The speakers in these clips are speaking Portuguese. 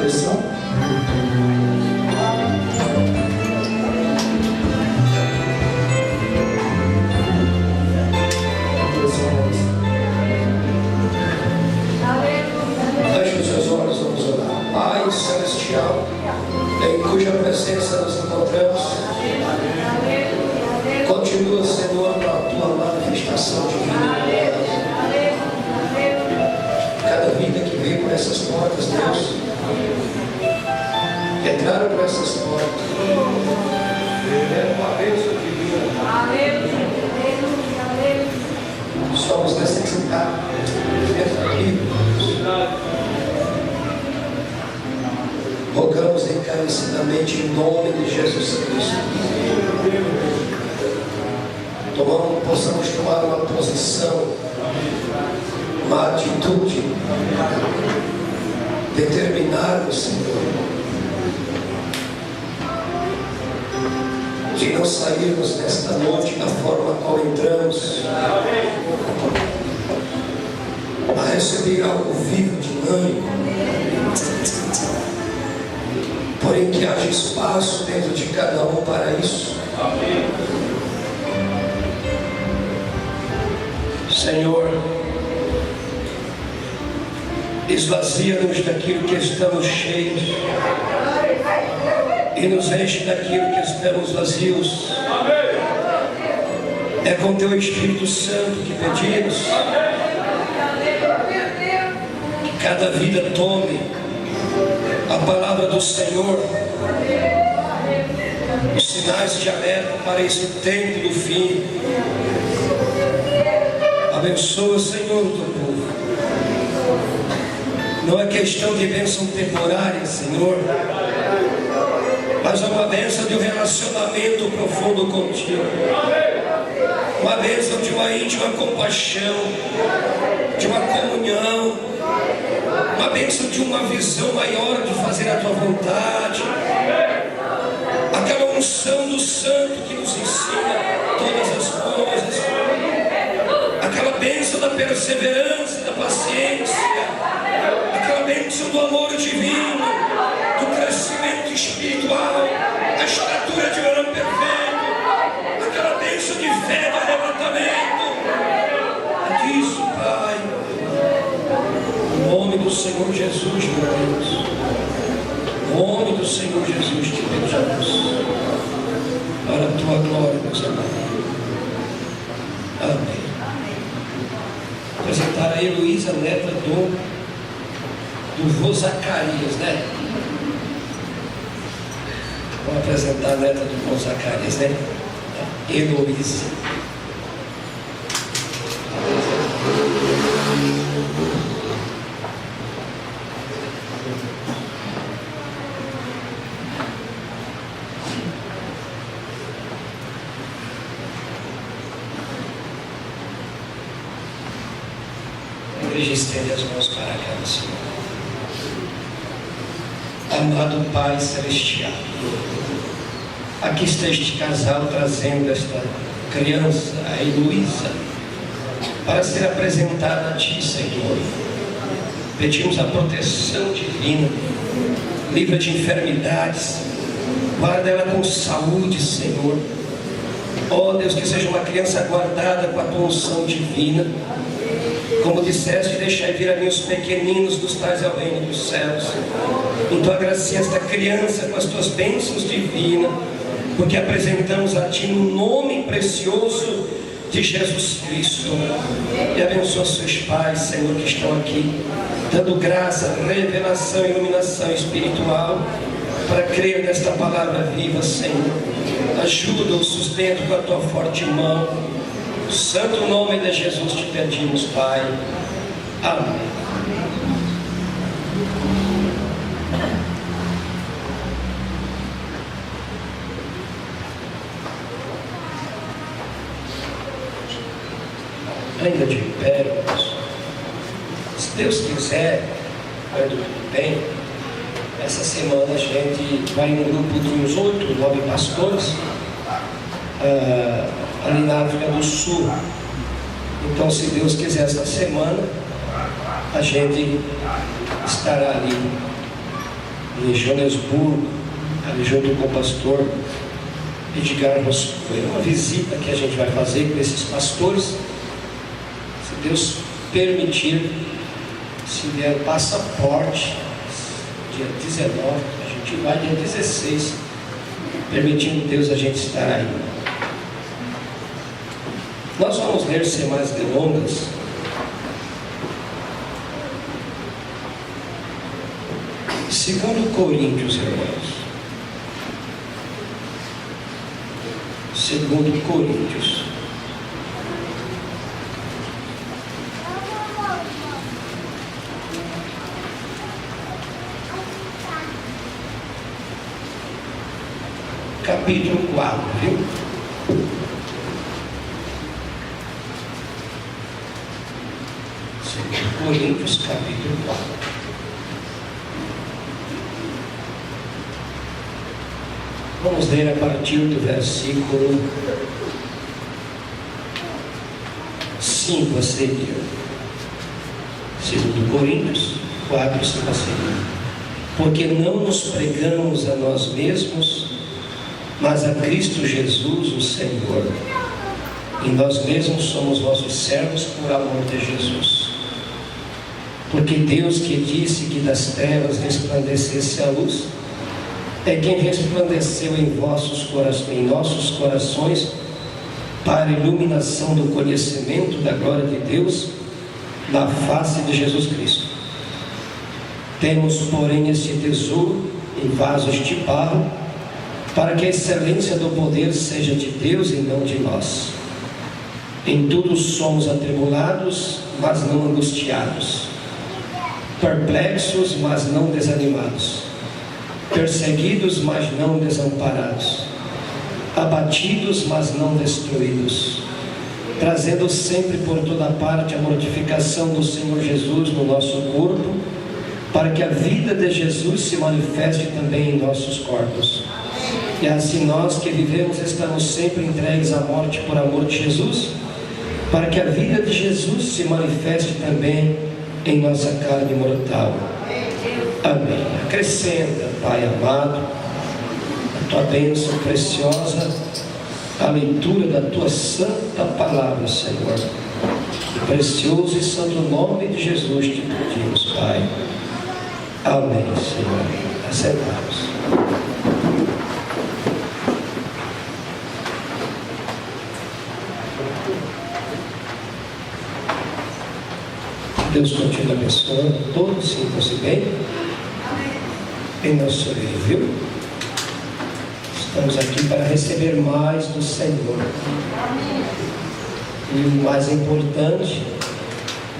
direção. Feche os seus olhos, vamos orar. Pai Celestial, em cuja presença nos encontramos, continua, Senhor, a tua manifestação divina. Cada vida que veio por essas portas, Deus, entraram por essas portas, é uma bênção divina. Somos necessitados aqui. Rogamos encarecidamente em nome de Jesus Cristo. Possamos tomar uma posição, uma atitude, determinarmos, Senhor, de não sairmos nesta noite da forma qual entramos, a receber algo vivo, dinâmico, porém que haja espaço dentro de cada um para isso. Senhor, esvazia-nos daquilo que estamos cheios e nos enche daquilo que estamos vazios. É com teu Espírito Santo que pedimos que cada vida tome a palavra do Senhor, os sinais de alerta para esse tempo do fim. Abençoa, Senhor, o teu povo. Não é questão de bênção temporária, Senhor, mas é uma bênção de um relacionamento profundo contigo, uma bênção de uma íntima compaixão, de uma comunhão, uma bênção de uma visão maior de fazer a tua vontade, aquela unção do Santo que nos ensina todas as coisas, aquela bênção da perseverança, da paciência, aquela bênção do amor divino, do crescimento espiritual, a estatura de varão perfeito, aquela bênção de fé, de arrebatamento. É disso, Pai, no nome do Senhor Jesus, meu Deus, no nome do Senhor Jesus te pedimos, para a tua glória, meus amados. Amém. Apresentar a Heloísa, neta do vô Zacarias, né? Vamos apresentar a neta do vô Zacarias, né? Heloísa. Estende as mãos para cá, Senhor. Amado Pai Celestial, aqui está este casal trazendo esta criança, a Heloísa, para ser apresentada a Ti, Senhor. Pedimos a proteção divina, livra de enfermidades, guarda ela com saúde, Senhor. Ó Deus, que seja uma criança guardada com a tua unção divina. Como disseste, deixai vir a mim os pequeninos, dos tais ao reino dos céus. Então agracia esta criança com as tuas bênçãos divinas, porque apresentamos a Ti no nome precioso de Jesus Cristo. E abençoa seus pais, Senhor, que estão aqui, dando graça, revelação e iluminação espiritual, para crer nesta palavra viva, Senhor. Ajuda-os, sustenta com a tua forte mão. No santo nome de Jesus te pedimos, Pai. Amém. Ainda de pé, irmãos. Se Deus quiser, vai tudo bem. Essa semana a gente vai em um grupo de uns 8, 9 pastores, ali na África do Sul. Então, se Deus quiser, essa semana a gente estará ali em Joanesburgo, ali junto com o pastor Edgar Roscoe. Uma visita que a gente vai fazer com esses pastores, se Deus permitir, se der o passaporte, dia 19, a gente vai dia 16, permitindo Deus a gente estar aí. Nós vamos ler sem mais delongas Segundo Coríntios, irmãos. Segundo Coríntios. Capítulo 4, viu? Segundo Coríntios, capítulo 4. Vamos ler a partir do versículo 5 a seguir. Segundo Coríntios 4, 5 a seguir. Porque não nos pregamos a nós mesmos, mas a Cristo Jesus, o Senhor. E nós mesmos somos vossos servos por amor de Jesus. Porque Deus, que disse que das trevas resplandecesse a luz, é quem resplandeceu em nossos corações para a iluminação do conhecimento da glória de Deus na face de Jesus Cristo. Temos, porém, esse tesouro em vasos de barro, para que a excelência do poder seja de Deus e não de nós. Em tudo somos atribulados, mas não angustiados, perplexos, mas não desanimados, perseguidos, mas não desamparados, abatidos, mas não destruídos, trazendo sempre por toda parte a mortificação do Senhor Jesus no nosso corpo, para que a vida de Jesus se manifeste também em nossos corpos. E assim nós que vivemos estamos sempre entregues à morte por amor de Jesus, para que a vida de Jesus se manifeste também em nossa carne mortal. Amém. Acrescenta, Pai amado, a tua bênção preciosa, a leitura da tua santa palavra, Senhor. No precioso e santo nome de Jesus te pedimos, Pai. Amém, Senhor. Assentados. Deus continue abençoando todos, sintam-se bem em nosso meio, viu? Estamos aqui para receber mais do Senhor. E o mais importante,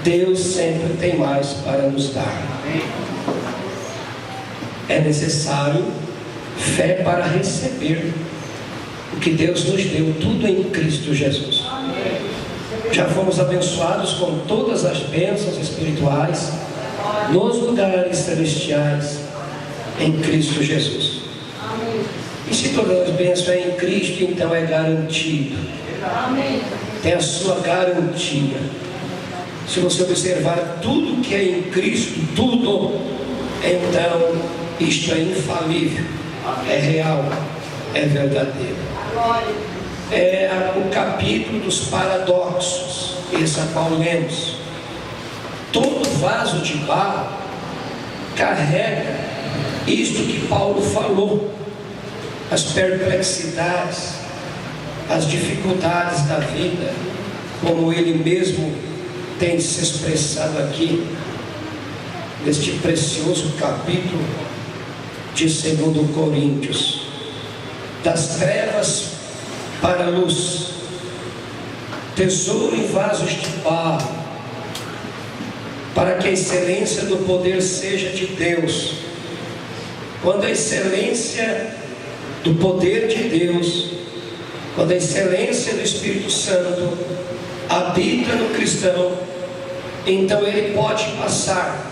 Deus sempre tem mais para nos dar. É necessário fé para receber o que Deus nos deu, tudo em Cristo Jesus. Já fomos abençoados com todas as bênçãos espirituais nos lugares celestiais em Cristo Jesus. E se todas as bênçãos é em Cristo, então é garantido. Tem a sua garantia. Se você observar tudo que é em Cristo, tudo, então isto é infalível, é real, é verdadeiro. É o capítulo dos paradoxos, esse a qual lemos. Todo vaso de barro carrega isto que Paulo falou, as perplexidades, as dificuldades da vida, como ele mesmo tem se expressado aqui, neste precioso capítulo de 2 Coríntios. Das trevas para a luz, tesouro em vasos de barro, para que a excelência do poder seja de Deus. Quando a excelência do poder de Deus, quando a excelência do Espírito Santo habita no cristão, então ele pode passar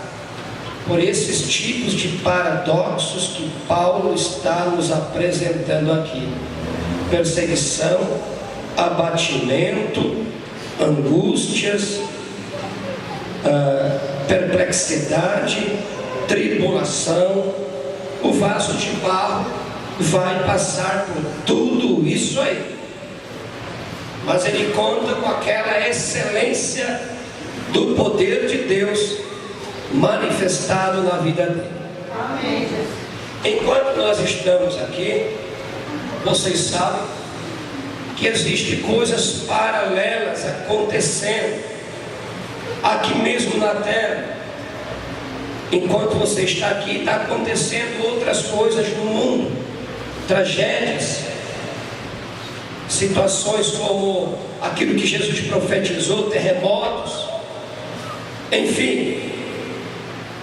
por esses tipos de paradoxos que Paulo está nos apresentando aqui: perseguição, abatimento, angústias, perplexidade, tribulação, o vaso de barro vai passar por tudo isso aí. Mas ele conta com aquela excelência do poder de Deus manifestado na vida dele. Amém. Enquanto nós estamos aqui, vocês sabem que existem coisas paralelas acontecendo aqui mesmo na terra. Enquanto você está aqui, está acontecendo outras coisas no mundo, tragédias, situações como aquilo que Jesus profetizou, terremotos, enfim.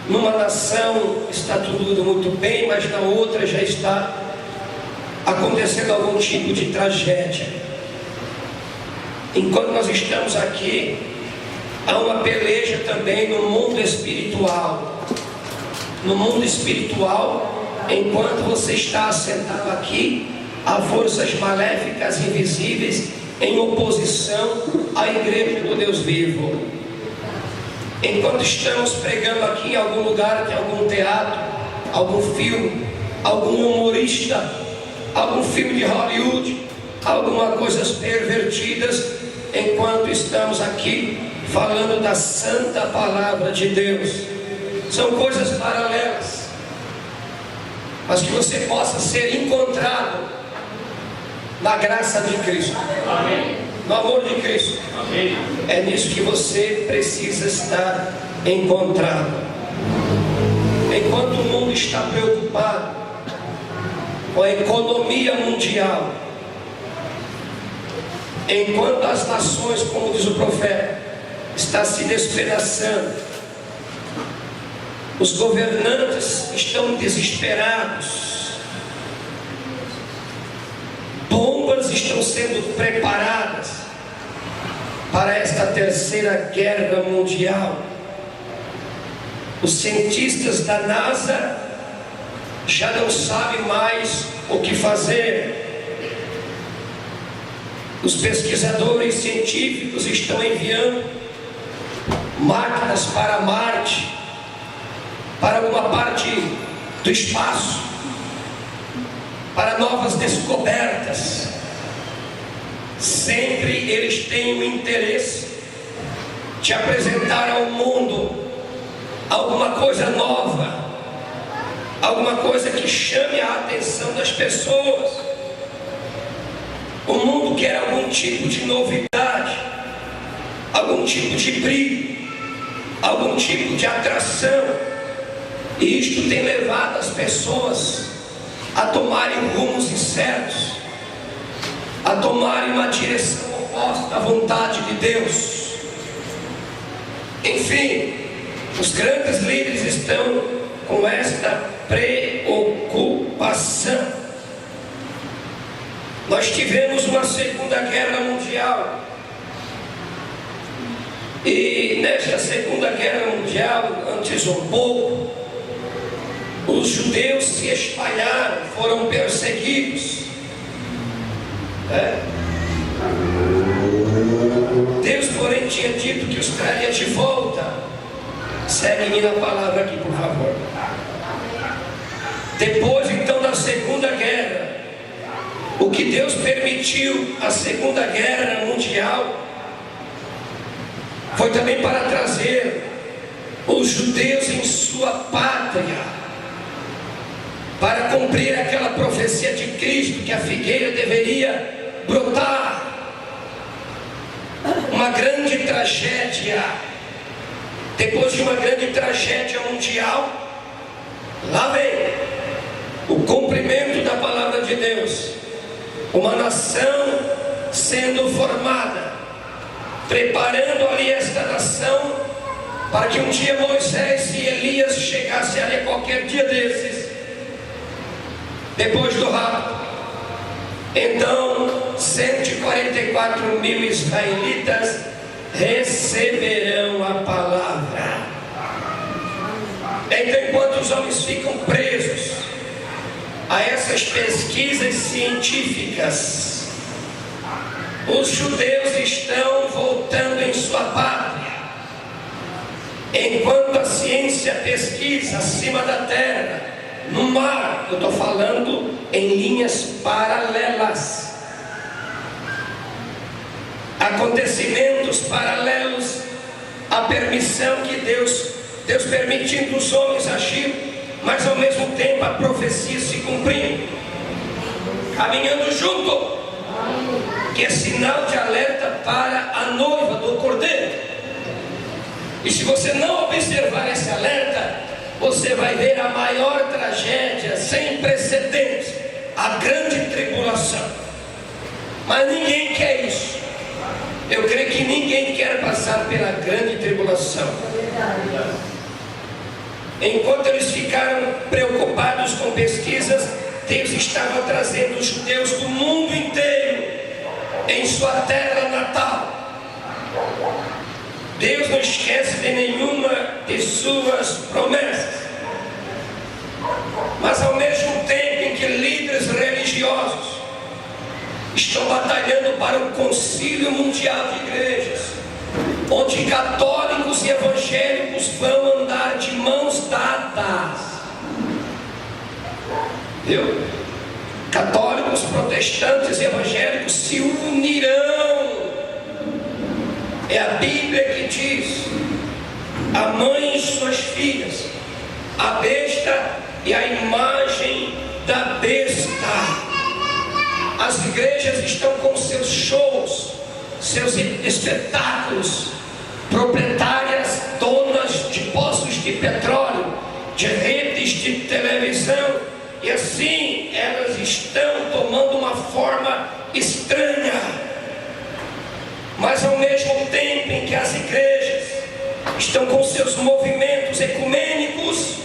Numa nação está tudo muito bem, mas na outra já está acontecendo algum tipo de tragédia. Enquanto nós estamos aqui, há uma peleja também no mundo espiritual. No mundo espiritual, enquanto você está assentado aqui, há forças maléficas invisíveis em oposição à igreja do Deus vivo. Enquanto estamos pregando aqui em algum lugar, tem algum teatro, algum filme, algum humorista, algum filme de Hollywood, algumas coisas pervertidas, enquanto estamos aqui falando da santa palavra de Deus. São coisas paralelas, mas que você possa ser encontrado na graça de Cristo. Amém. No amor de Cristo. Amém. É nisso que você precisa estar encontrado. Enquanto o mundo está preocupado com a economia mundial, enquanto as nações, como diz o profeta, está se despedaçando, os governantes estão desesperados, bombas estão sendo preparadas para esta terceira guerra mundial. Os cientistas da NASA já não sabem mais o que fazer. Os pesquisadores científicos estão enviando máquinas para Marte, para uma parte do espaço, para novas descobertas. Sempre eles têm o interesse de apresentar ao mundo alguma coisa nova, alguma coisa que chame a atenção das pessoas. O mundo quer algum tipo de novidade, algum tipo de brilho, algum tipo de atração. E isto tem levado as pessoas a tomarem rumos incertos, a tomarem uma direção oposta à vontade de Deus. Enfim, os grandes líderes estão com esta preocupação. Nós tivemos uma Segunda Guerra Mundial. E nesta Segunda Guerra Mundial, antes um pouco, os judeus se espalharam, foram perseguidos. Deus, porém, tinha dito que os traria de volta. Segue-me na palavra aqui, por favor. Depois, então, da Segunda Guerra, o que Deus permitiu a Segunda Guerra Mundial foi também para trazer os judeus em sua pátria, para cumprir aquela profecia de Cristo, que a figueira deveria brotar. Uma grande tragédia, depois de uma grande tragédia mundial, lá vem o cumprimento da palavra de Deus, uma nação sendo formada, preparando ali esta nação, para que um dia Moisés e Elias chegassem ali a qualquer dia desses, depois do rapto. Então 144 mil israelitas receberão a palavra. Então, enquanto os homens ficam presos a essas pesquisas científicas, os judeus estão voltando em sua pátria. Enquanto a ciência pesquisa acima da terra no mar. Eu estou falando em linhas paralelas. Acontecimentos paralelos à permissão que Deus permitindo os homens agir, mas ao mesmo tempo a profecia se cumprindo, caminhando junto, que é sinal de alerta para a noiva do Cordeiro. E se você não observar esse alerta, você vai ver a maior tragédia sem precedentes, a grande tribulação. Mas ninguém quer isso. Eu creio que ninguém quer passar pela grande tribulação. Enquanto eles ficaram preocupados com pesquisas, Deus estava trazendo os judeus do mundo inteiro em sua terra natal. Deus não esquece de nenhuma de suas promessas. Mas ao mesmo tempo em que líderes religiosos estão batalhando para o concílio mundial de igrejas, onde católicos e evangélicos vão andar de mãos dadas, viu? Católicos, protestantes e evangélicos se unirão. É a Bíblia que diz: a mãe e suas filhas, a besta e a imagem da besta. As igrejas estão com seus shows, seus espetáculos, proprietárias, donas de poços de petróleo, de redes de televisão, e assim elas estão tomando uma forma estranha. Mas ao mesmo tempo em que as igrejas estão com seus movimentos ecumênicos,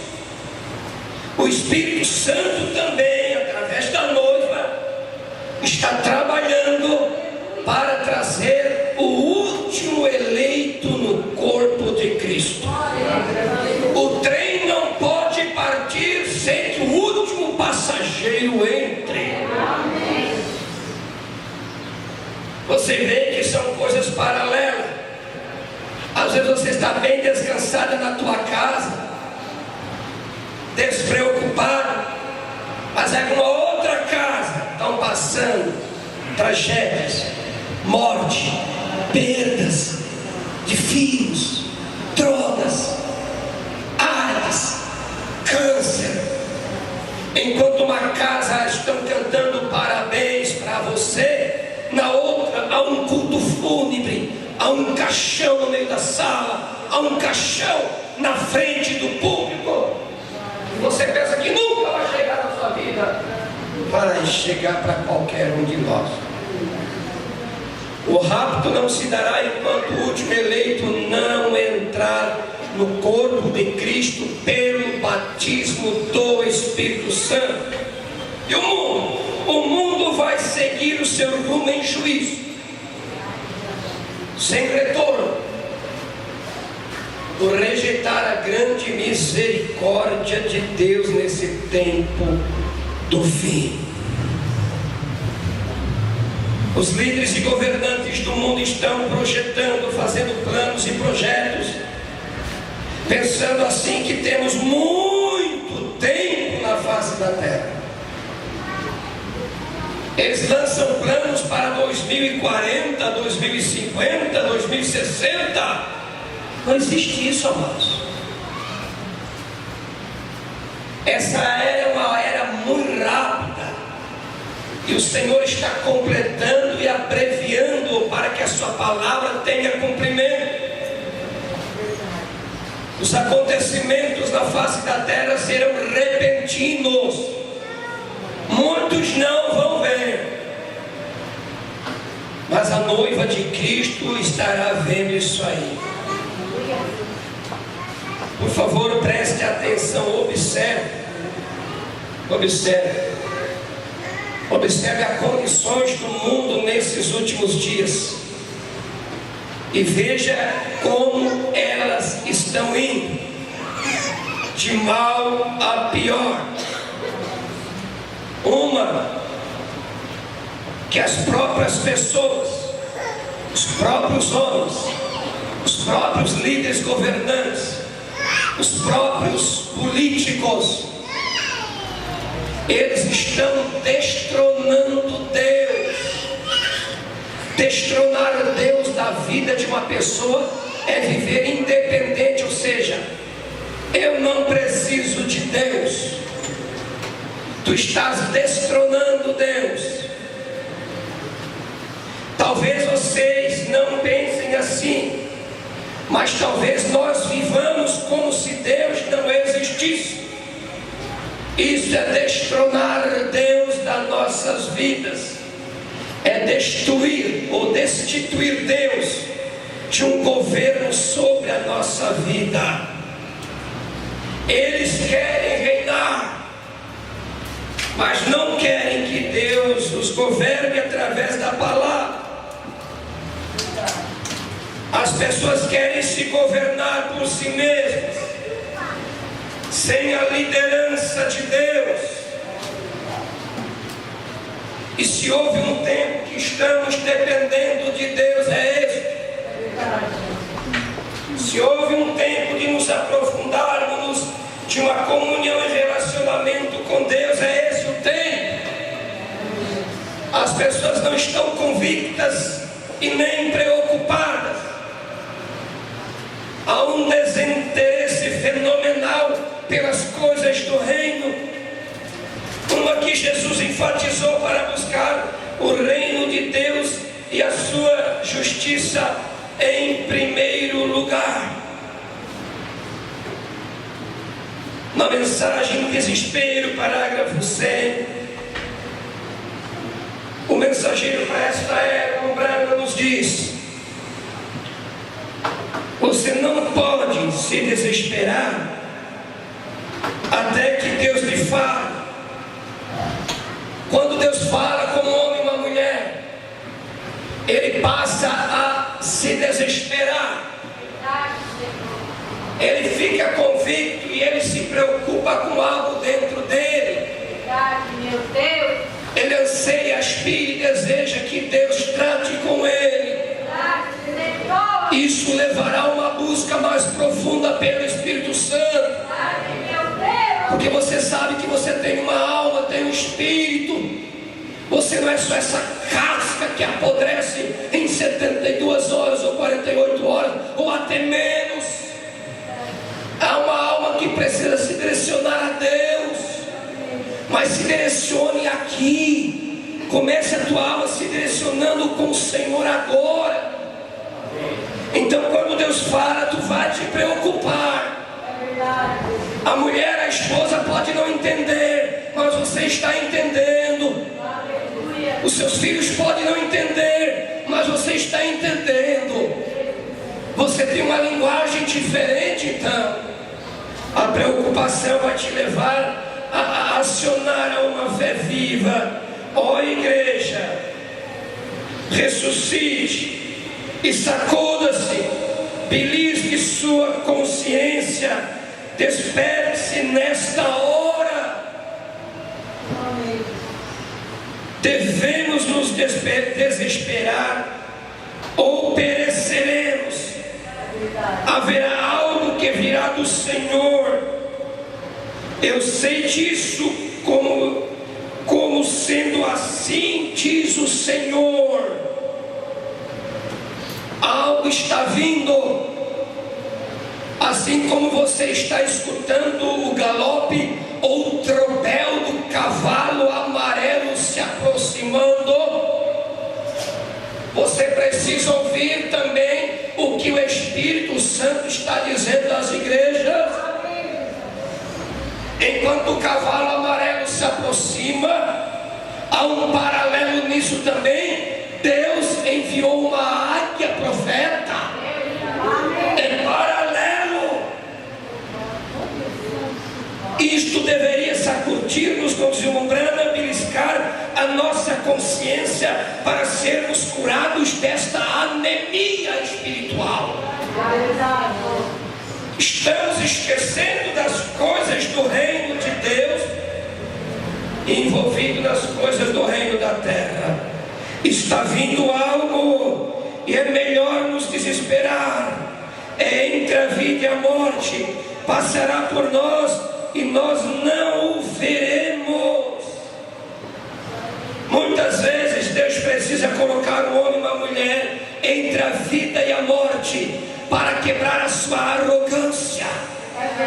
o Espírito Santo também, através da noiva, está trabalhando para trazer o último eleito no corpo de Cristo. O trem não pode partir sem que o último passageiro entre. Você vê que são coisas paralelas. Às vezes você está bem descansada na tua casa, despreocupado, mas é uma outra casa estão passando tragédias, morte, perdas de filhos, drogas, AIDS, câncer. Enquanto uma casa estão cantando parabéns para você, na outra há um culto fúnebre, há um caixão no meio da sala, há um caixão na frente do público. Você pensa que nunca vai chegar na sua vida. Vai chegar para qualquer um de nós. O rapto não se dará enquanto o último eleito não entrar no corpo de Cristo pelo batismo do Espírito Santo. E o mundo vai seguir o seu rumo em juízo, sem retorno, por rejeitar a grande misericórdia de Deus nesse tempo do fim. Os líderes e governantes do mundo estão projetando, fazendo planos e projetos, pensando assim que temos muito tempo na face da terra. Eles lançam planos para 2040, 2050, 2060. Não existe isso, amados. Essa era uma era muito rápida, e o Senhor está completando e abreviando para que a sua palavra tenha cumprimento. Os acontecimentos na face da terra serão repentinos. Muitos não vão ver, mas a noiva de Cristo estará vendo isso aí. Por favor, preste atenção, observe as condições do mundo nesses últimos dias e veja como elas estão indo, de mal a pior. Uma, que as próprias pessoas, os próprios homens, os próprios líderes governantes, os próprios políticos Eles estão destronando Deus. Destronar Deus da vida de uma pessoa é viver independente, ou seja, eu não preciso de Deus. Tu estás destronando Deus. Talvez vocês não pensem assim, mas talvez nós vivamos como se Deus não existisse. Isso é destronar Deus das nossas vidas. É destruir ou destituir Deus de um governo sobre a nossa vida. Eles querem reinar, mas não querem que Deus os governe através da palavra. As pessoas querem se governar por si mesmas, sem a liderança de Deus. E se houve um tempo que estamos dependendo de Deus, é esse. Se houve um tempo de nos aprofundarmos de uma comunhão e relacionamento com Deus, é esse o tempo. As pessoas não estão convictas e nem preocupadas. Há um desinteresse fenomenal pelas coisas do reino. Uma que Jesus enfatizou para buscar o reino de Deus e a sua justiça em primeiro lugar. Na mensagem do desespero, parágrafo 100, o mensageiro para esta era umbrana nos diz: você não pode se desesperar até que Deus lhe fale. Quando Deus fala como homem e uma mulher, ele passa a se desesperar. Ele fica convicto e ele se preocupa com algo dentro dele. Meu Deus. Ele anseia, aspira e deseja que Deus trate com ele. Isso levará a uma busca mais profunda pelo Espírito Santo. Porque você sabe que você tem uma alma, tem um espírito. Você não é só essa casca que apodrece em 72 horas ou 48 horas ou até menos. Há uma alma que precisa se direcionar a Deus. Mas se direcione aqui. Comece a tua alma se direcionando com o Senhor agora. Então quando Deus fala, tu vai te preocupar. A mulher, a esposa pode não entender, mas você está entendendo. Os seus filhos podem não entender, mas você está entendendo. Você tem uma linguagem diferente, então a preocupação vai te levar a acionar a uma fé viva. Ó igreja, ressuscite e sacuda-se, belisque sua consciência, desperte-se nesta hora. Devemos nos desesperar ou pereceremos. Haverá algo que virá do Senhor. Eu sei disso como sendo assim, diz o Senhor. Algo está vindo. Assim como você está escutando o galope ou o tropel do cavalo amarelo se aproximando, você precisa ouvir também o que o Espírito Santo está dizendo às igrejas. Enquanto o cavalo amarelo se aproxima, há um paralelo nisso também. Deus enviou uma águia profeta. É paralelo. Isto deveria sacudir-nos, como diz o Umbrana, beliscar a nossa consciência para sermos curados desta anemia espiritual. Estamos esquecendo das coisas do reino de Deus e envolvidos nas coisas do reino da terra. Está vindo algo e é melhor nos desesperar. É entre a vida e a morte. Passará por nós e nós não o veremos. a vida e a morte, para quebrar a sua arrogância,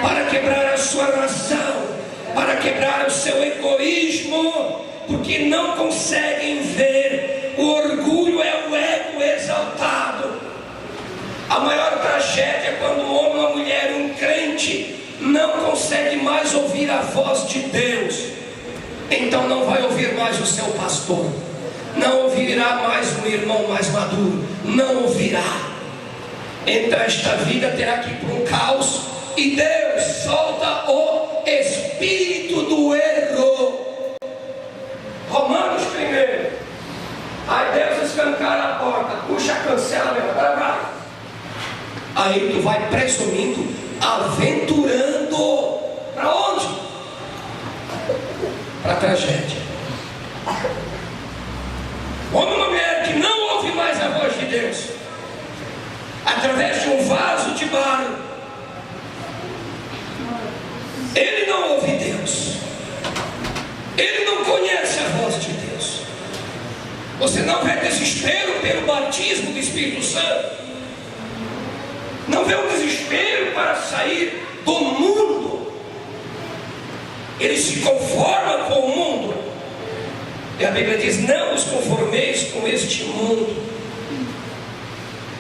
para quebrar a sua razão, para quebrar o seu egoísmo, porque não conseguem ver. O orgulho é o ego exaltado. A maior tragédia é quando um homem, uma mulher, um crente não consegue mais ouvir a voz de Deus. Então não vai ouvir mais o seu pastor, não ouvirá mais um irmão mais maduro, não ouvirá. Então esta vida terá que ir para um caos, e Deus solta o espírito do erro. Romanos 1. Aí Deus escancara a porta, puxa a cancela mesmo, agora vai. Aí tu vai presumindo, aventurando. Para onde? Para a tragédia. Homem ou mulher que não ouve mais a voz de Deus, através de um vaso de barro, ele não ouve Deus, ele não conhece a voz de Deus. Você não vê desespero pelo batismo do Espírito Santo, não vê o desespero para sair do mundo. Ele se conforma com o mundo, e a Bíblia diz: não os conformeis com este mundo.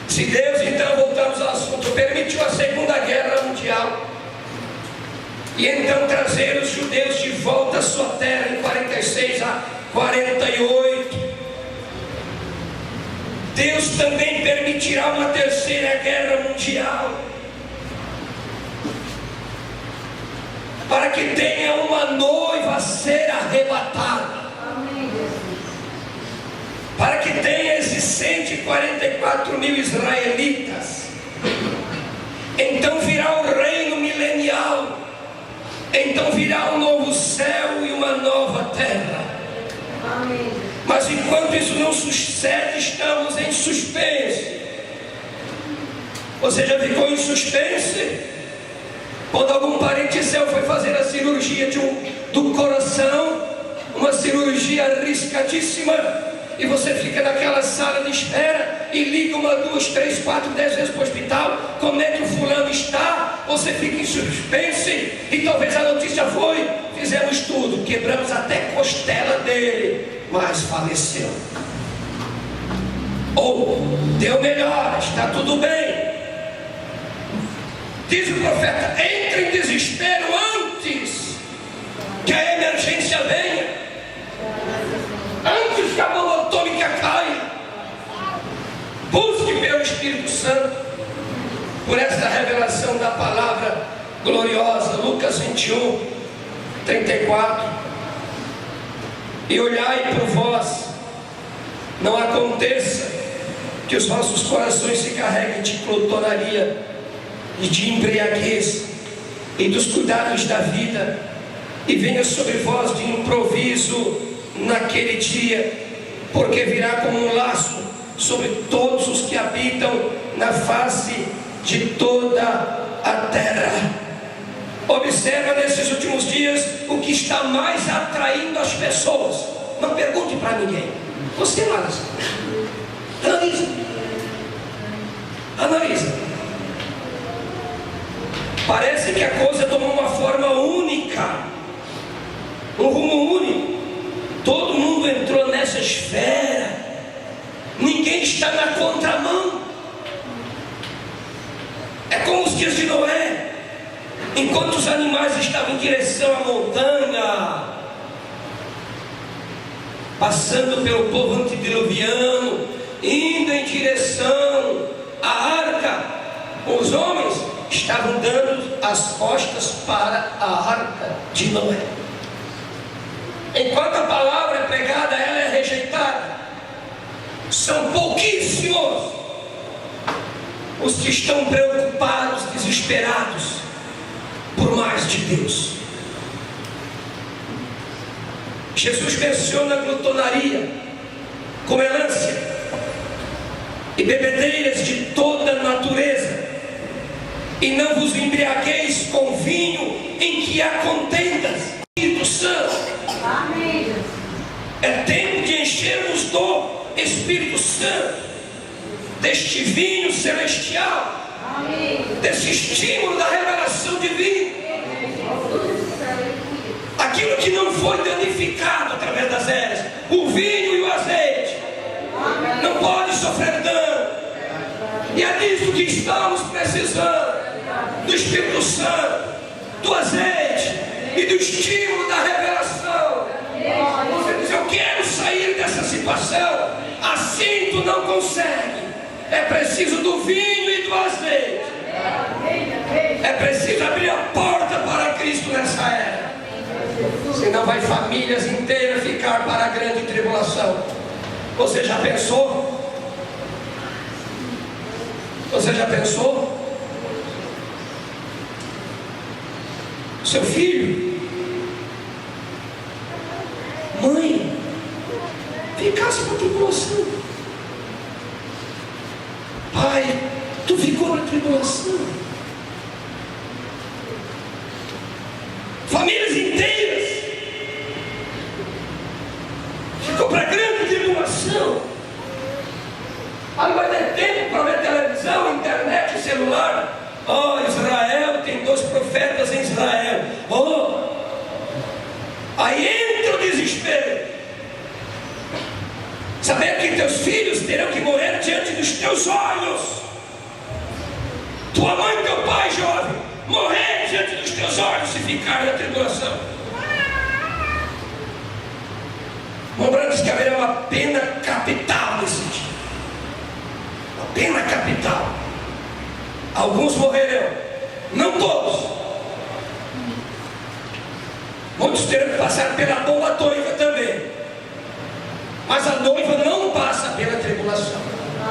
Se Deus, então, voltamos ao assunto, permitiu a Segunda Guerra Mundial, e então trazer os judeus de volta à sua terra em 46 a 48, Deus também permitirá uma terceira guerra mundial, para que tenha uma noiva a ser arrebatada, para que tenha esses 144 mil israelitas. Então virá o reino milenial, então virá um novo céu e uma nova terra. Amém. Mas enquanto isso não sucede, estamos em suspense. Você já ficou em suspense? Quando algum parente seu foi fazer a cirurgia do coração, uma cirurgia arriscadíssima, e você fica naquela sala de espera e liga 1, 2, 3, 4, 10 vezes para o hospital, como é que o fulano está? Você fica em suspense, e talvez a notícia foi: fizemos tudo, quebramos até a costela dele, mas faleceu. Ou deu melhor, está tudo bem. Diz o profeta: entre em desespero antes que a emergência venha, antes que a bomba atômica caia. Busque pelo Espírito Santo, por esta revelação da palavra gloriosa. Lucas 21, 34. E olhai por vós, não aconteça que os vossos corações se carreguem de glutonaria e de embriaguez e dos cuidados da vida, e venha sobre vós de improviso naquele dia, porque virá como um laço sobre todos os que habitam na face de toda a terra. Observa nesses últimos dias o que está mais atraindo as pessoas. Não pergunte para ninguém, você analisa. Parece que a coisa tomou uma forma única, um rumo único. Todo mundo entrou nessa esfera, ninguém está na contramão. É como os dias de Noé, enquanto os animais estavam em direção à montanha, passando pelo povo antediluviano, indo em direção à arca, os homens estavam dando as costas para a arca de Noé. Enquanto a palavra é pregada, ela é rejeitada. São pouquíssimos os que estão preocupados, desesperados por mais de Deus. Jesus menciona a glutonaria, comelância e bebedeiras de toda natureza, e não vos embriagueis com vinho em que há contendas. Espírito Santo. Amém. É tempo de enchermos do Espírito Santo, deste deste vinho celestial, desse estímulo da revelação divina. Aquilo que não foi danificado através das eras, o vinho e o azeite, não pode sofrer dano. E é disso que estamos precisando, do Espírito Santo, do azeite e do estímulo da revelação. Você diz: eu quero sair dessa situação. Assim tu não consegue. É preciso do vinho e do azeite. É preciso abrir a porta para Cristo nessa era. Senão vai famílias inteiras ficar para a grande tribulação. Você já pensou? Você já pensou? Seu filho, mãe, ficasse para a tribulação. Pai, tu ficou na tribulação. Famílias inteiras ficou para a grande tribulação. Não vai ter tempo para ver televisão, internet, celular. Oh, Israel, tem 2 profetas em Israel. Oh, aí entra o desespero. Saber que teus filhos terão que morrer diante dos teus olhos. Tua mãe e teu pai, jovem, morrer diante dos teus olhos se ficar na tribulação. Lembrando que haverá uma pena capital nesse dia. Uma pena capital. Alguns morrerão, não todos. Muitos terão que passar pela bomba atômica também. Mas a noiva não passa pela tribulação.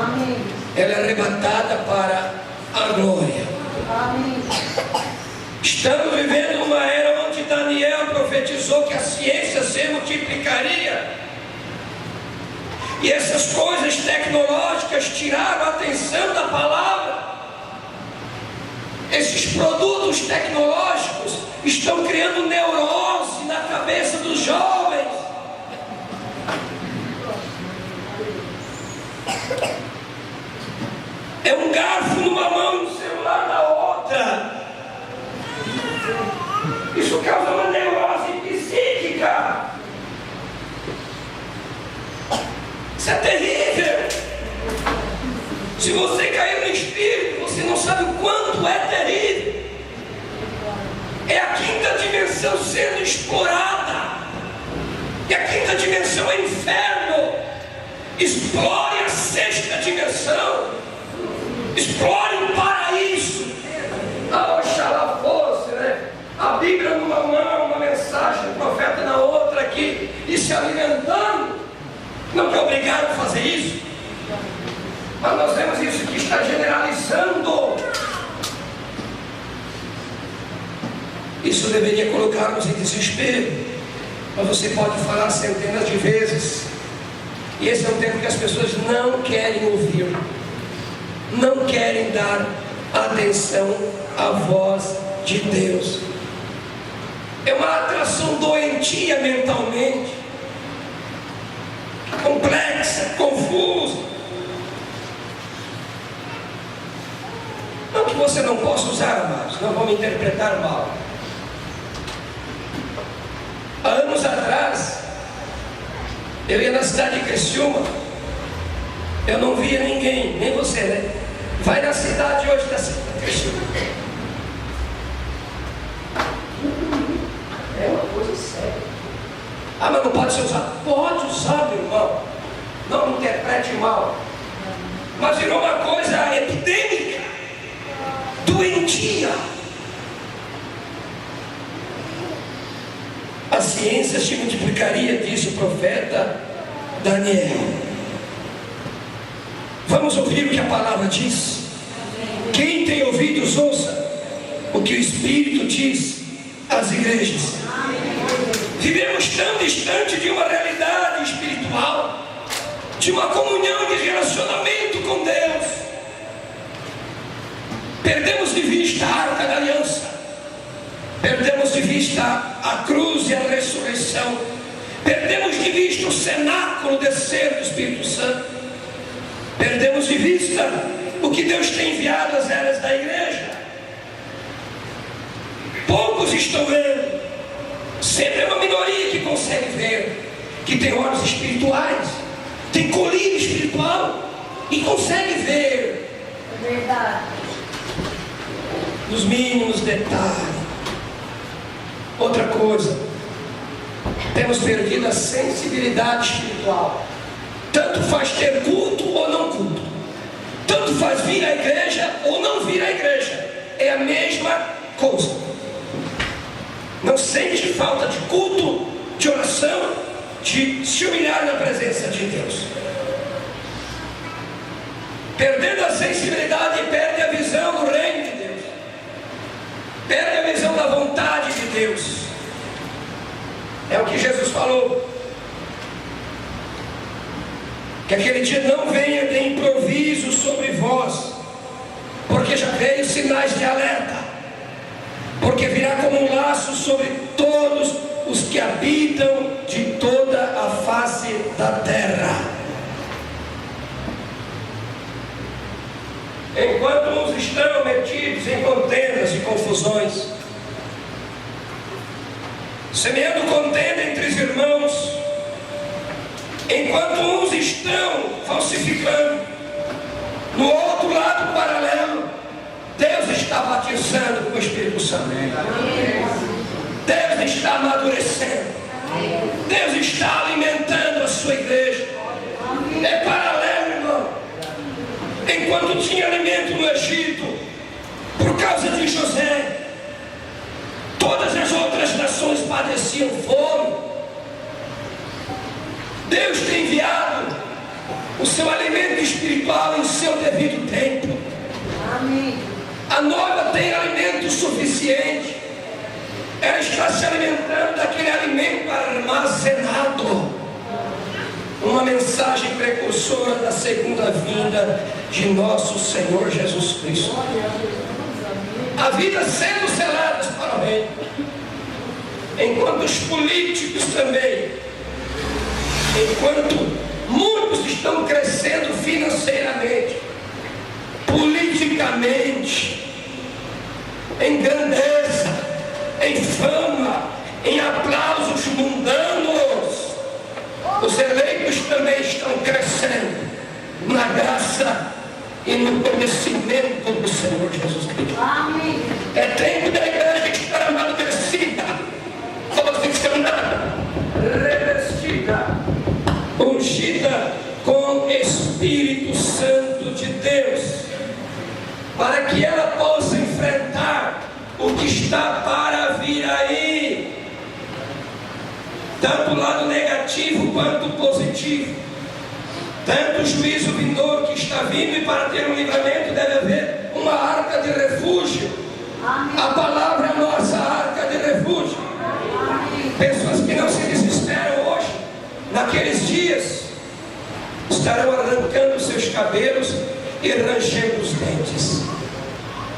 Amém. Ela é arrebatada para a glória. Amém. Estamos vivendo uma era onde Daniel profetizou que a ciência se multiplicaria. E essas coisas tecnológicas tiraram a atenção da palavra. Esses produtos tecnológicos estão criando neurose na cabeça dos jovens. É um garfo numa mão e um celular na outra. Isso causa uma neurose psíquica. Isso é terrível. Se você cair no espírito, você não sabe o quanto é terrível. É a 5ª dimensão sendo explorada. E a 5ª dimensão é inferno. Explore a 6ª dimensão. Explore o paraíso. Oxalá fosse, né? A Bíblia numa mão, uma mensagem, o profeta na outra aqui, e se alimentando. Não te obrigaram a fazer isso. Mas nós vemos isso que está generalizando. Isso deveria colocar-nos em desespero. Mas você pode falar centenas de vezes. E esse é um tempo que as pessoas não querem ouvir. Não querem dar atenção à voz de Deus. É uma atração doentia mentalmente, complexa, confusa. Não que você não possa usar, mas não vamos interpretar mal. Há anos atrás, eu ia na cidade de Criciúma, eu não via ninguém, nem você, né? Vai na cidade hoje da cidade de Criciúma. É uma coisa séria. Ah, mas não pode ser usado. Pode usar, meu irmão. Não me interprete mal. Mas virou uma coisa epidêmica, doentia. A ciência se multiplicaria, disse o profeta Daniel. Vamos ouvir o que a palavra diz. Quem tem ouvidos, ouça o que o Espírito diz às igrejas. Vivemos tão distante de uma realidade espiritual, de uma comunhão de relacionamento com Deus. Perdemos de vista a arca da aliança. Perdemos de vista a cruz e a ressurreição. Perdemos de vista o cenáculo descer do Espírito Santo. Perdemos de vista o que Deus tem enviado às eras da igreja. Poucos estão vendo. Sempre é uma minoria que consegue ver, que tem olhos espirituais, tem colírio espiritual e consegue ver. É verdade. Nos mínimos detalhes. Outra coisa, temos perdido a sensibilidade espiritual. Tanto faz ter culto ou não culto, tanto faz vir à igreja ou não vir à igreja, é a mesma coisa. Não sente falta de culto, de oração, de se humilhar na presença de Deus. Perdendo a sensibilidade, perde a visão do reino de Deus, perde a visão da vontade de Deus. É o que Jesus falou, que aquele dia não venha de improviso sobre vós, porque já veio sinais de alerta, porque virá como um laço sobre todos os que habitam de toda a face da terra. Enquanto uns estão metidos em contendas e confusões, semeando contenda entre os irmãos, enquanto uns estão falsificando, no outro lado paralelo, Deus está batizando com o Espírito Santo. Deus está amadurecendo. Deus está alimentando a sua igreja. É paralelo, irmão. Enquanto tinha alimento no Egito, por causa de José, todas as outras nações padeciam fome. Deus tem enviado o seu alimento espiritual em seu devido tempo. Amém. A noiva tem alimento suficiente. Ela está se alimentando daquele alimento armazenado. Uma mensagem precursora da segunda vinda de nosso Senhor Jesus Cristo. A vida sendo selada para o reino. Enquanto os políticos também, enquanto muitos estão crescendo financeiramente, politicamente, em grandeza, em fama, em aplausos mundanos, os eleitos também estão crescendo na graça e no conhecimento do Senhor Jesus Cristo. Amém. É tempo da igreja estar amadurecida, posicionada, revestida, ungida com Espírito Santo de Deus, para que ela possa enfrentar o que está para vir aí, tanto o lado negativo quanto o positivo, tanto o juízo vindouro que está vindo, e para ter um livramento deve haver uma arca de refúgio. Amém. A palavra é a nossa arca de refúgio. Amém. Pessoas que não se desesperam hoje, naqueles dias, estarão arrancando seus cabelos e rangendo os dentes.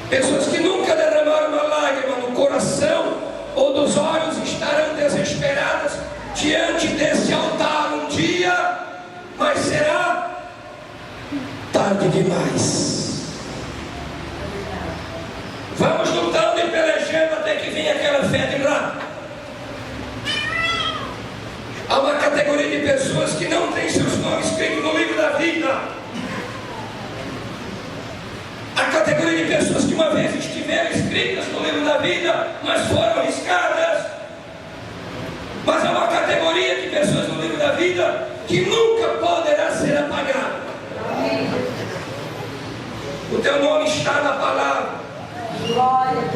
Pessoas que nunca derramaram uma lágrima no coração ou dos olhos estarão desesperadas diante desse altar um dia, mas será tarde demais. Vamos lutando e pelejando até que venha aquela fé de lá. Há uma categoria de pessoas que não tem seus nomes escritos no livro da vida. A categoria de pessoas que uma vez estiveram escritas no livro da vida, mas foram riscadas. Mas há uma categoria de pessoas no livro da vida que nunca poderá ser apagada. O teu nome está na palavra.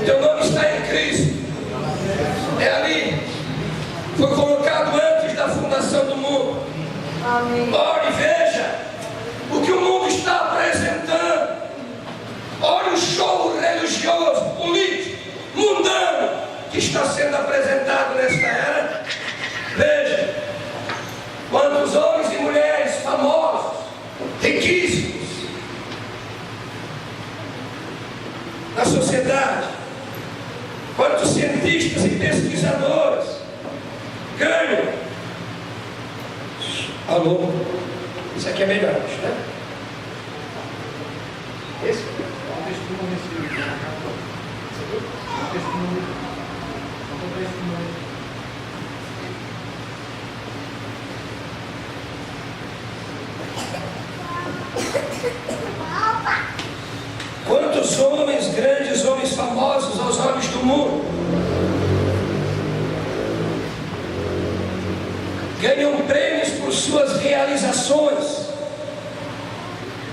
O teu nome está em Cristo. É ali. Foi colocado antes da fundação do mundo. Amém. Ore e veja o que o mundo está apresentando. Olha o show religioso, político, mundano que está sendo apresentado nesta era. Veja quantos homens e mulheres famosos, riquíssimos na sociedade, quantos cientistas e pesquisadores ganham. Alô, isso aqui é melhor, né? Esse é um testemunho nesse livro. Você viu? É um testemunho. É um testemunho. Quantos homens, grandes homens famosos aos olhos do mundo, ganham prêmios por suas realizações,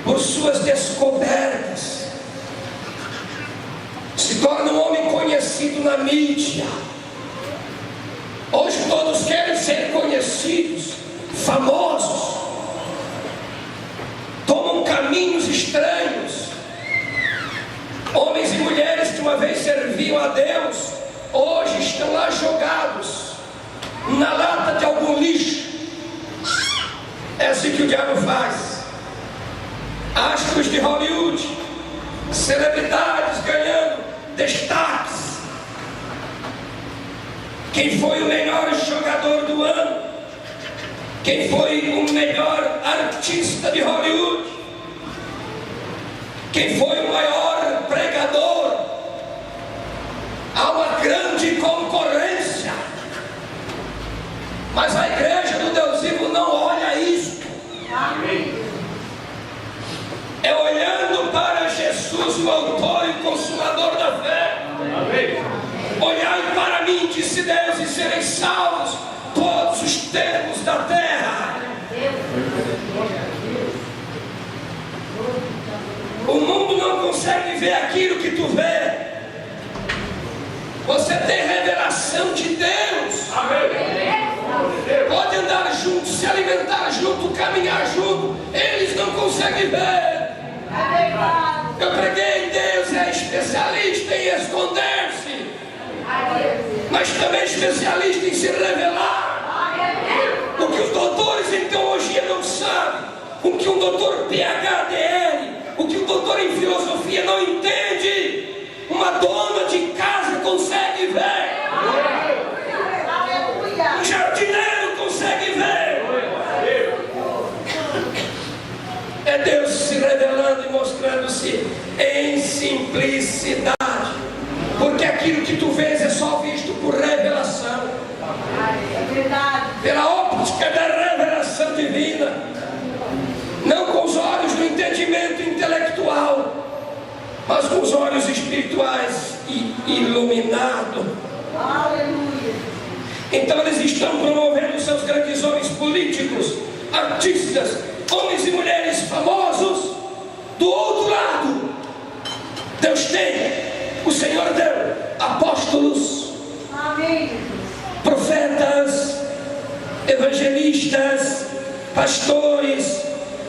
por suas descobertas, se torna um homem conhecido na mídia. Hoje todos querem ser conhecidos, famosos, tomam caminhos estranhos. Homens e mulheres que uma vez serviam a Deus, hoje estão lá jogados na lata de algum lixo. É assim que o diabo faz. Astros de Hollywood, celebridades ganhando destaques. Quem foi o melhor jogador do ano? Quem foi o melhor artista de Hollywood? Quem foi o maior pregador? Há uma grande concorrência. Mas a igreja do Deus vivo não olha isto. É olhando para Jesus, o autor e consumador da fé. Olhai para mim, disse Deus, e sereis salvos todos os termos da terra. O mundo não consegue ver aquilo que tu vê. Você tem revelação de Deus. Pode andar junto, se alimentar junto, caminhar junto. Eles não conseguem ver. Eu preguei, Deus é especialista em esconder-se, mas também especialista em se revelar. O que os doutores em teologia não sabem, o que um doutor PhD, o que um doutor em filosofia não entende, uma dona de casa consegue ver. Um jardineiro consegue ver. É Deus se revelando e mostrando-se em simplicidade, porque aquilo que tu vês é só visto por revelação, pela óptica da revelação divina, não com os olhos do entendimento intelectual, mas com os olhos espirituais e iluminado. Então eles estão promovendo seus grandes homens políticos, artistas, homens e mulheres famosos. Do outro lado, Deus tem, o Senhor deu apóstolos, profetas, evangelistas, pastores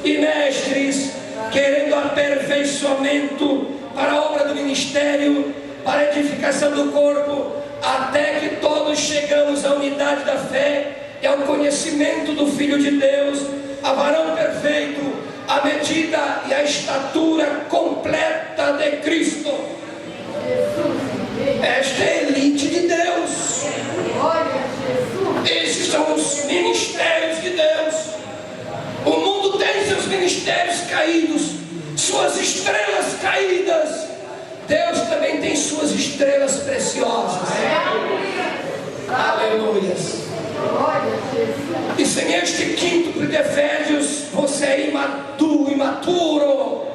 e mestres, querendo aperfeiçoamento para a obra do ministério, para a edificação do corpo, até que todos chegamos à unidade da fé e ao conhecimento do Filho de Deus, a varão perfeito, a medida e a estatura completa de Cristo. Esta é a elite de Deus. Esses são os ministérios de Deus. O mundo tem seus ministérios caídos, suas estrelas caídas. Deus também tem suas estrelas preciosas. Aleluias. E sem este quíntuplo de Efésios, você é imaturo.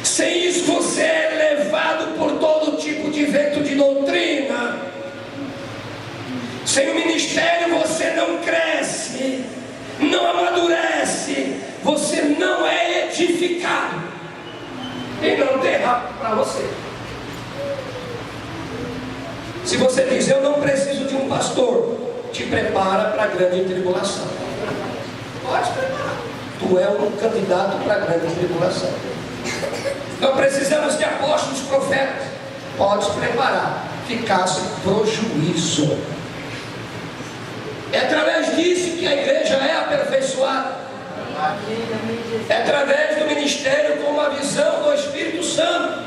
Sem isso, você é levado por todo tipo de vento de doutrina. Sem o ministério, você não cresce, não amadurece, você não é edificado. E não tem rápido para você. Se você diz, eu não preciso de um pastor, te prepara para a grande tribulação. Pode preparar. Tu é um candidato para a grande tribulação. Não precisamos de apóstolos, profetas. Pode se preparar. Ficasse pro juízo. É através disso que a igreja é aperfeiçoada. É através do ministério com uma visão do Espírito Santo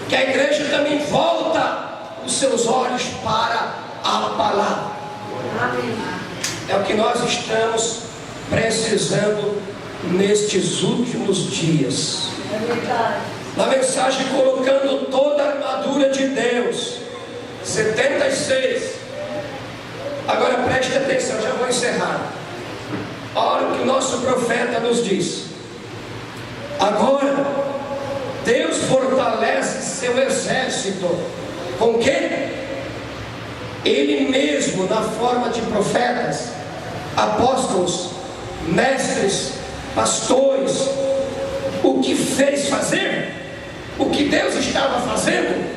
que a igreja também volta os seus olhos para a palavra. É o que nós estamos precisando nestes últimos dias. É verdade. Na mensagem colocando toda a armadura de Deus, 76. Agora preste atenção, já vou encerrar. Olha o que o nosso profeta nos diz. Agora, Deus fortalece seu exército. Com quê? Ele mesmo, na forma de profetas, apóstolos, mestres, pastores. O que fez fazer? O que Deus estava fazendo?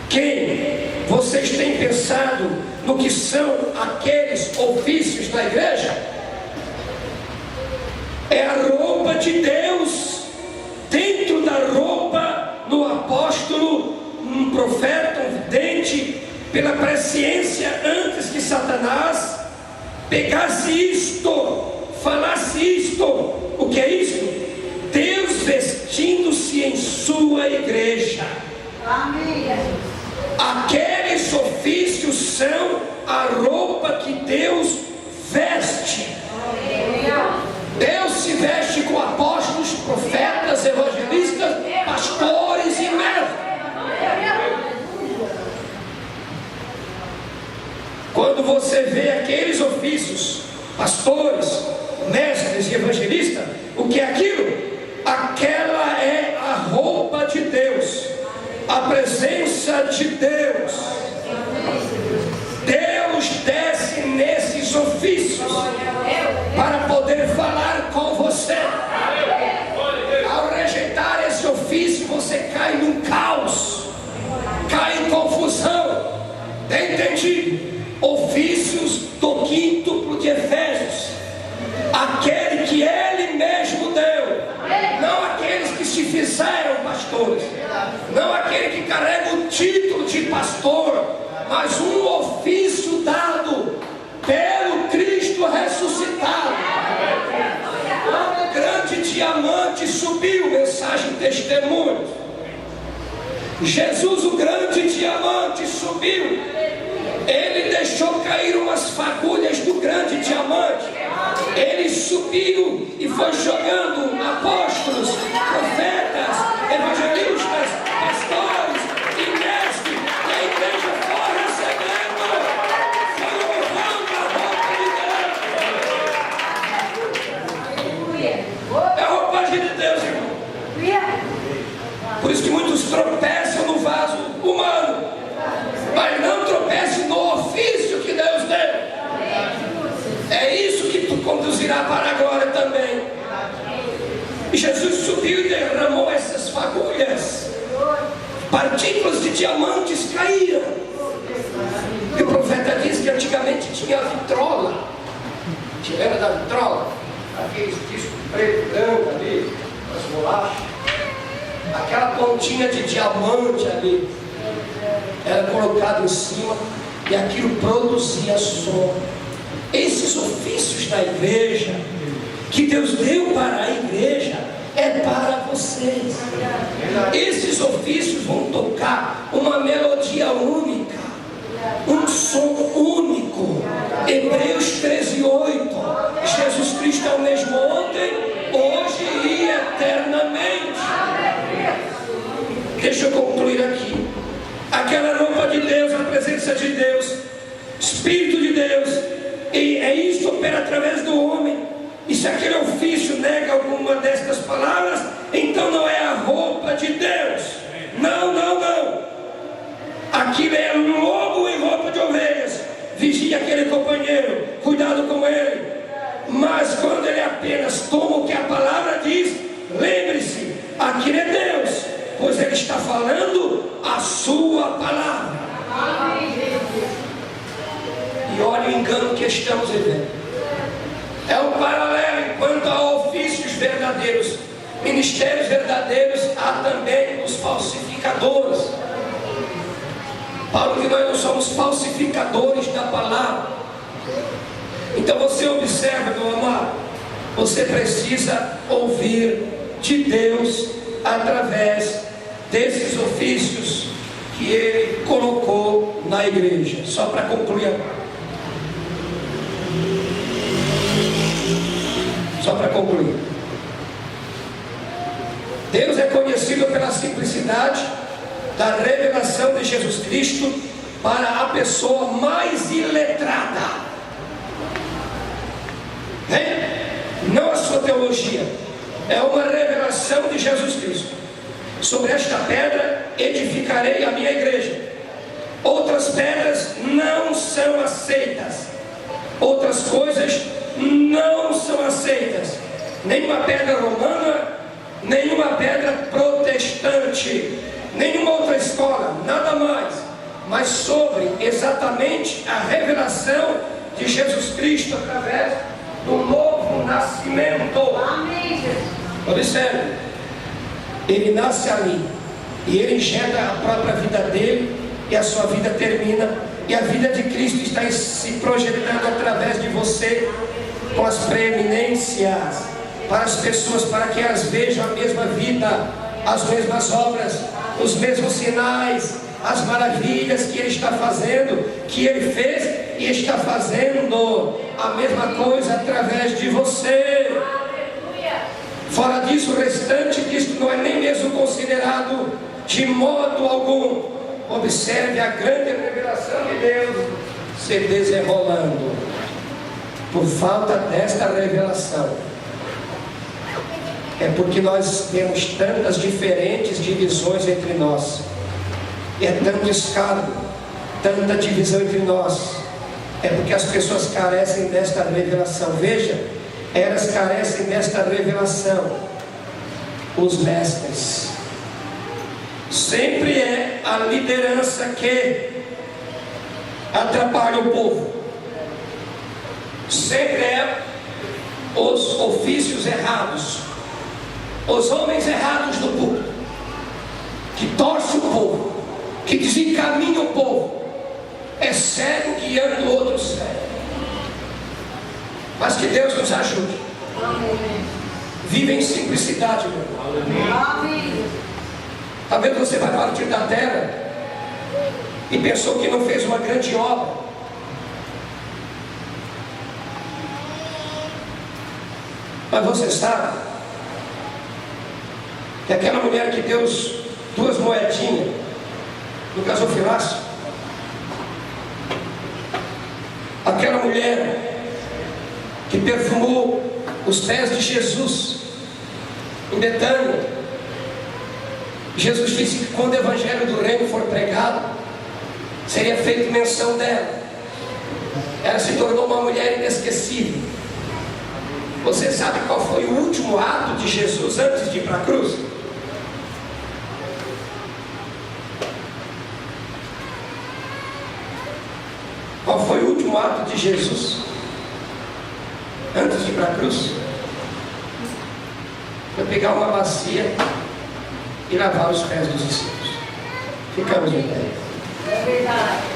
Quem? Vocês têm pensado no que são aqueles ofícios da igreja? É a roupa de Deus. Dentro da roupa, no apóstolo, um profeta, um vidente, pela presciência, antes que Satanás pegasse isto, falasse isto. O que é isto? Deus vestindo-se em sua igreja. Amém. Aqueles ofícios são a roupa que Deus veste. Deus se veste com apóstolos, profetas, evangelistas, pastores e mestres. Quando você vê aqueles ofícios, pastores, mestres e evangelistas, o que é aquilo? Aquela é a roupa de Deus, a presença de Deus. Deus desce nesses ofícios para poder falar com você. Ao rejeitar esse ofício, você cai num caos, cai em confusão. Tem entendido? Ofícios do quíntuplo de Efésios, aquele que Ele mesmo deu, não aqueles que se fizeram pastores, não aquele que carrega o título de pastor, mas um ofício dado pelo Cristo ressuscitado. O grande diamante subiu, mensagem testemunho. Jesus, o grande diamante, subiu. Ele deixou cair umas fagulhas do grande diamante. Ele subiu e foi jogando apóstolos, profetas, evangelistas, pastores e mestres. E a igreja foi recebendo, foi honrando a roupa de Deus. É a roupagem de Deus, irmão. Por isso que muitos tropeçam no vaso humano, mas não tropece no ofício que Deus deu. É isso que tu conduzirá para agora também. E Jesus subiu e derramou essas fagulhas. Partículas de diamantes caíram. E o profeta diz que antigamente tinha a vitrola. Lembra da vitrola? Aqueles discos preto, branco ali, as bolachas. Aquela pontinha de diamante ali era colocado em cima e aquilo produzia som. Esses ofícios da igreja que Deus deu para a igreja é para vocês. Esses ofícios vão tocar uma melodia única, um som único. Hebreus 13:8. Jesus Cristo é o mesmo ontem, hoje e eternamente. Deixa eu concluir aqui. Aquela roupa de Deus, a presença de Deus, Espírito de Deus, e é isso que opera através do homem. E se aquele ofício nega alguma destas palavras, então não é a roupa de Deus. Não, não, não. Aquilo é lobo em roupa de ovelhas. Vigia aquele companheiro, cuidado com ele. Mas quando ele apenas toma o que a palavra diz, lembre-se, aquilo é Deus, pois ele está falando a sua palavra. E olha o engano que estamos vivendo. É um paralelo. Enquanto há ofícios verdadeiros, ministérios verdadeiros, há também os falsificadores. Paulo diz que nós não somos falsificadores da palavra. Então você observa, meu amado, você precisa ouvir de Deus através desses ofícios que Ele colocou na igreja. Só para concluir agora. Só para concluir. Deus é conhecido pela simplicidade da revelação de Jesus Cristo para a pessoa mais iletrada. Não a sua teologia, é uma revelação de Jesus Cristo. Sobre esta pedra edificarei a minha igreja. Outras pedras não são aceitas. Outras coisas não são aceitas. Nenhuma pedra romana, nenhuma pedra protestante, nenhuma outra escola, nada mais. Mas sobre exatamente a revelação de Jesus Cristo através do novo nascimento. Amém, Jesus. Observe, ele nasce ali e ele injeta a própria vida dele e a sua vida termina, e a vida de Cristo está se projetando através de você, com as preeminências para as pessoas, para que elas vejam a mesma vida, as mesmas obras, os mesmos sinais, as maravilhas que ele está fazendo, que ele fez e está fazendo a mesma coisa através de você. Fora disso, o restante disso não é nem mesmo considerado de modo algum. Observe a grande revelação de Deus se desenrolando. Por falta desta revelação, é porque nós temos tantas diferentes divisões entre nós. É tanto escárnio, tanta divisão entre nós. É porque as pessoas carecem desta revelação. Veja, elas carecem desta revelação. Os mestres. Sempre é a liderança que atrapalha o povo. Sempre é os ofícios errados, os homens errados do povo, que torce o povo, que desencaminha o povo. É cego guiando outros cegos. Mas que Deus nos ajude. Amém. Vive em simplicidade, meu irmão. Amém. Talvez você vai partir da terra e pensou que não fez uma grande obra. Mas você sabe que aquela mulher que deu 2 moedinhas no gasofilácio, aquela mulher que perfumou os pés de Jesus em Betânia, Jesus disse que quando o evangelho do reino for pregado, seria feita menção dela. Ela se tornou uma mulher inesquecível. Você sabe qual foi o último ato de Jesus antes de ir para a cruz? Qual foi o último ato de Jesus antes de ir para a cruz? Foi pegar uma bacia e lavar os pés dos discípulos. Ficamos em pé. É verdade.